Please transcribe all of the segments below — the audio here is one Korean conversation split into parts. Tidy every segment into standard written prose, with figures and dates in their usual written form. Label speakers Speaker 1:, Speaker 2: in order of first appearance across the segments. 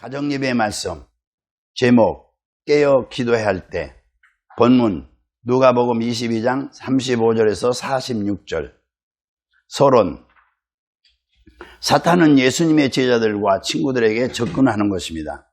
Speaker 1: 가정예배 말씀 제목 깨어 기도해야 할 때 본문 누가복음 22장 35절에서 46절 서론 사탄은 예수님의 제자들과 친구들에게 접근하는 것입니다.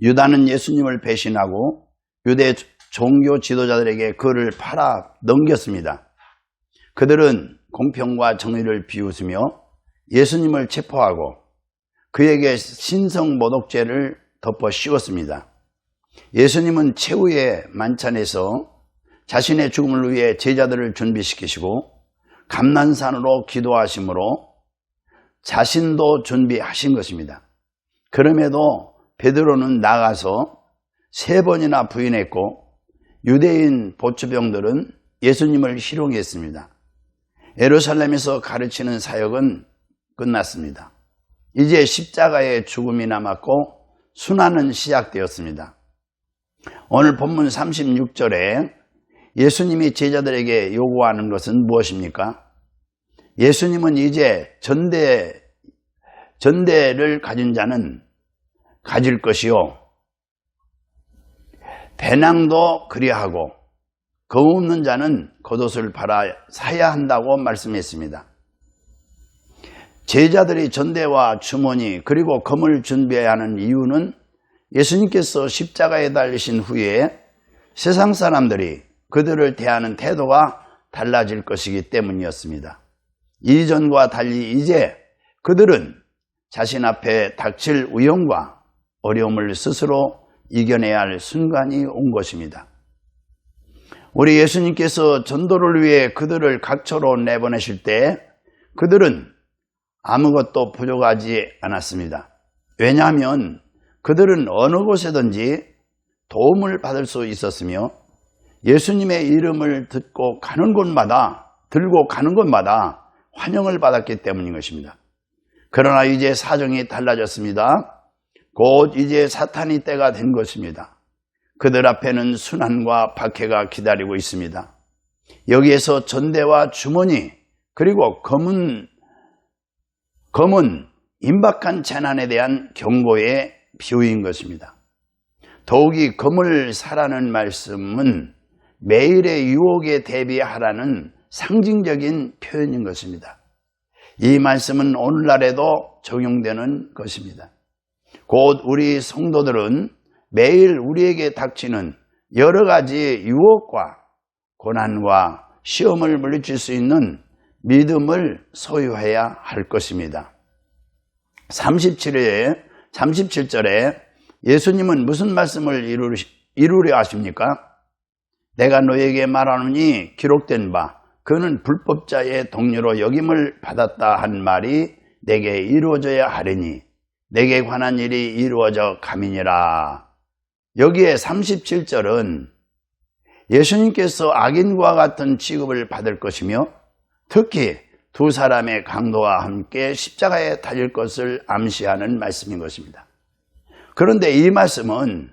Speaker 1: 유다는 예수님을 배신하고 유대 종교 지도자들에게 그를 팔아 넘겼습니다. 그들은 공평과 정의를 비웃으며 예수님을 체포하고 그에게 신성모독죄를 덮어 씌웠습니다. 예수님은 최후의 만찬에서 자신의 죽음을 위해 제자들을 준비시키시고 감난산으로 기도하심으로 자신도 준비하신 것입니다. 그럼에도 베드로는 나가서 3번이나 부인했고 유대인 보추병들은 예수님을 희롱했습니다. 예루살렘에서 가르치는 사역은 끝났습니다. 이제 십자가의 죽음이 남았고 순환은 시작되었습니다. 오늘 본문 36절에 예수님이 제자들에게 요구하는 것은 무엇입니까? 예수님은 이제 전대를 가진 자는 가질 것이요 배낭도 그리하고 거 없는 자는 겉옷을 팔아 사야 한다고 말씀했습니다. 제자들이 전대와 주머니 그리고 검을 준비해야 하는 이유는 예수님께서 십자가에 달리신 후에 세상 사람들이 그들을 대하는 태도가 달라질 것이기 때문이었습니다. 이전과 달리 이제 그들은 자신 앞에 닥칠 위험과 어려움을 스스로 이겨내야 할 순간이 온 것입니다. 우리 예수님께서 전도를 위해 그들을 각처로 내보내실 때 그들은 아무것도 부족하지 않았습니다. 왜냐하면 그들은 어느 곳에든지 도움을 받을 수 있었으며 예수님의 이름을 들고 가는 곳마다 환영을 받았기 때문인 것입니다. 그러나 이제 사정이 달라졌습니다. 곧 이제 사탄이 때가 된 것입니다. 그들 앞에는 순환과 박해가 기다리고 있습니다. 여기에서 전대와 주머니 그리고 검은 임박한 재난에 대한 경고의 비유인 것입니다. 더욱이 검을 사라는 말씀은 매일의 유혹에 대비하라는 상징적인 표현인 것입니다. 이 말씀은 오늘날에도 적용되는 것입니다. 곧 우리 성도들은 매일 우리에게 닥치는 여러 가지 유혹과 고난과 시험을 물리칠 수 있는 믿음을 소유해야 할 것입니다. 37절에 예수님은 무슨 말씀을 이루려 하십니까? 내가 너에게 말하노니 기록된 바 그는 불법자의 동료로 여김을 받았다 한 말이 내게 이루어져야 하리니 내게 관한 일이 이루어져 가미니라. 여기에 37절은 예수님께서 악인과 같은 취급을 받을 것이며 특히 두 사람의 강도와 함께 십자가에 달릴 것을 암시하는 말씀인 것입니다. 그런데 이 말씀은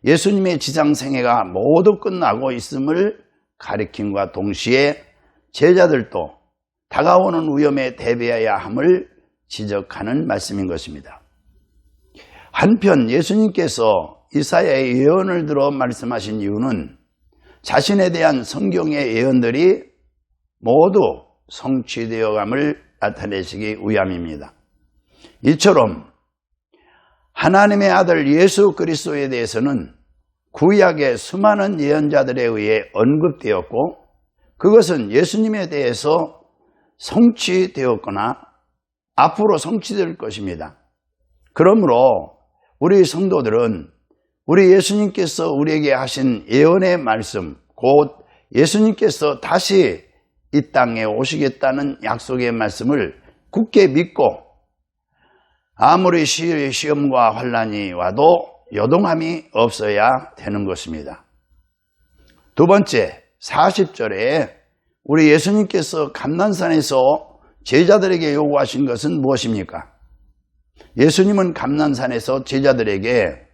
Speaker 1: 예수님의 지상생애가 모두 끝나고 있음을 가리킴과 동시에 제자들도 다가오는 위험에 대비해야 함을 지적하는 말씀인 것입니다. 한편 예수님께서 이사야의 예언을 들어 말씀하신 이유는 자신에 대한 성경의 예언들이 모두 성취되어감을 나타내시기 위함입니다. 이처럼 하나님의 아들 예수 그리스도에 대해서는 구약의 수많은 예언자들에 의해 언급되었고 그것은 예수님에 대해서 성취되었거나 앞으로 성취될 것입니다. 그러므로 우리 성도들은 우리 예수님께서 우리에게 하신 예언의 말씀, 곧 예수님께서 다시 이 땅에 오시겠다는 약속의 말씀을 굳게 믿고 아무리 시험과 환난이 와도 요동함이 없어야 되는 것입니다. 두 번째, 40절에 우리 예수님께서 감난산에서 제자들에게 요구하신 것은 무엇입니까? 예수님은 감난산에서 제자들에게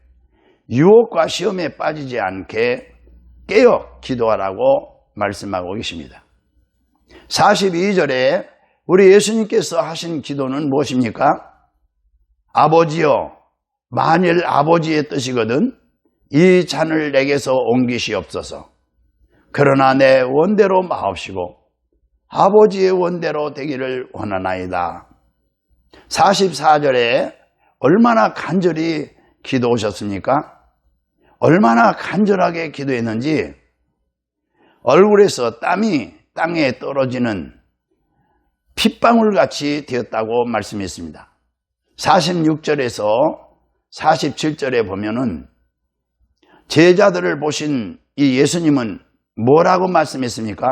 Speaker 1: 유혹과 시험에 빠지지 않게 깨어 기도하라고 말씀하고 계십니다. 42절에 우리 예수님께서 하신 기도는 무엇입니까? 아버지여 만일 아버지의 뜻이거든 이 잔을 내게서 옮기시옵소서. 그러나 내 원대로 마옵시고 아버지의 원대로 되기를 원하나이다. 44절에 얼마나 간절히 기도하셨습니까? 얼마나 간절하게 기도했는지 얼굴에서 땀이 땅에 떨어지는 핏방울같이 되었다고 말씀했습니다. 46절에서 47절에 보면은 제자들을 보신 이 예수님은 뭐라고 말씀했습니까?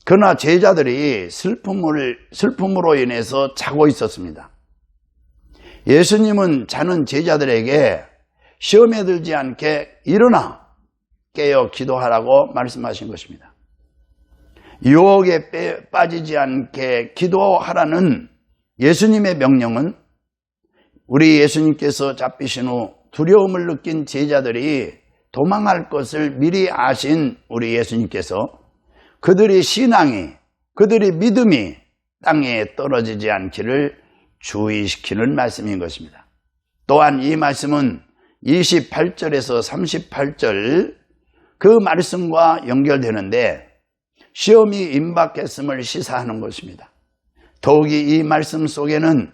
Speaker 1: 그러나 제자들이 슬픔으로 인해서 자고 있었습니다. 예수님은 자는 제자들에게 시험에 들지 않게 일어나 깨어 기도하라고 말씀하신 것입니다. 유혹에 빠지지 않게 기도하라는 예수님의 명령은 우리 예수님께서 잡히신 후 두려움을 느낀 제자들이 도망할 것을 미리 아신 우리 예수님께서 그들의 신앙이, 그들의 믿음이 땅에 떨어지지 않기를 주의시키는 말씀인 것입니다. 또한 이 말씀은 28절에서 38절 그 말씀과 연결되는데 시험이 임박했음을 시사하는 것입니다. 더욱이 이 말씀 속에는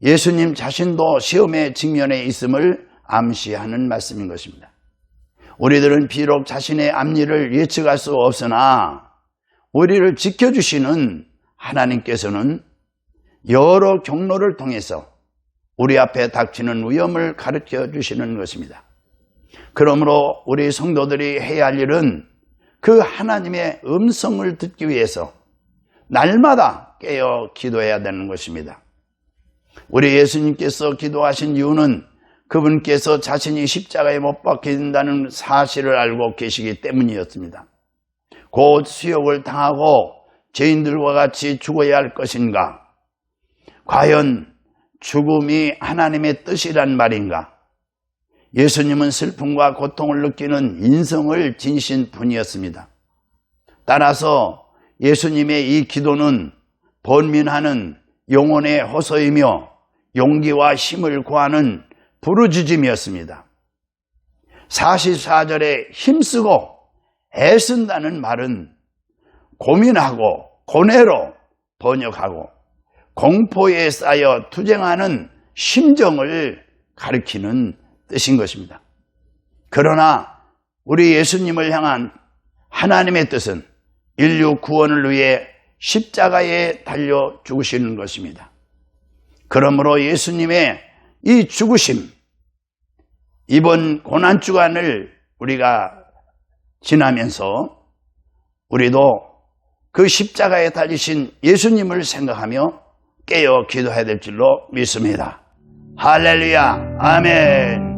Speaker 1: 예수님 자신도 시험에 직면해 있음을 암시하는 말씀인 것입니다. 우리들은 비록 자신의 앞일을 예측할 수 없으나 우리를 지켜주시는 하나님께서는 여러 경로를 통해서 우리 앞에 닥치는 위험을 가르쳐 주시는 것입니다. 그러므로 우리 성도들이 해야 할 일은 그 하나님의 음성을 듣기 위해서 날마다 깨어 기도해야 되는 것입니다. 우리 예수님께서 기도하신 이유는 그분께서 자신이 십자가에 못 박힌다는 사실을 알고 계시기 때문이었습니다. 곧 수욕을 당하고 죄인들과 같이 죽어야 할 것인가? 과연 죽음이 하나님의 뜻이란 말인가? 예수님은 슬픔과 고통을 느끼는 인성을 지니신 분이었습니다. 따라서 예수님의 이 기도는 번민하는 영혼의 호소이며 용기와 힘을 구하는 부르짖음이었습니다. 44절에 힘쓰고 애쓴다는 말은 고민하고 고뇌로 번역하고 공포에 쌓여 투쟁하는 심정을 가리키는 뜻인 것입니다. 그러나 우리 예수님을 향한 하나님의 뜻은 인류 구원을 위해 십자가에 달려 죽으시는 것입니다. 그러므로 예수님의 이 죽으심, 이번 고난주간을 우리가 지나면서 우리도 그 십자가에 달리신 예수님을 생각하며 깨어 기도해야 될 줄로 믿습니다. 할렐루야, 아멘.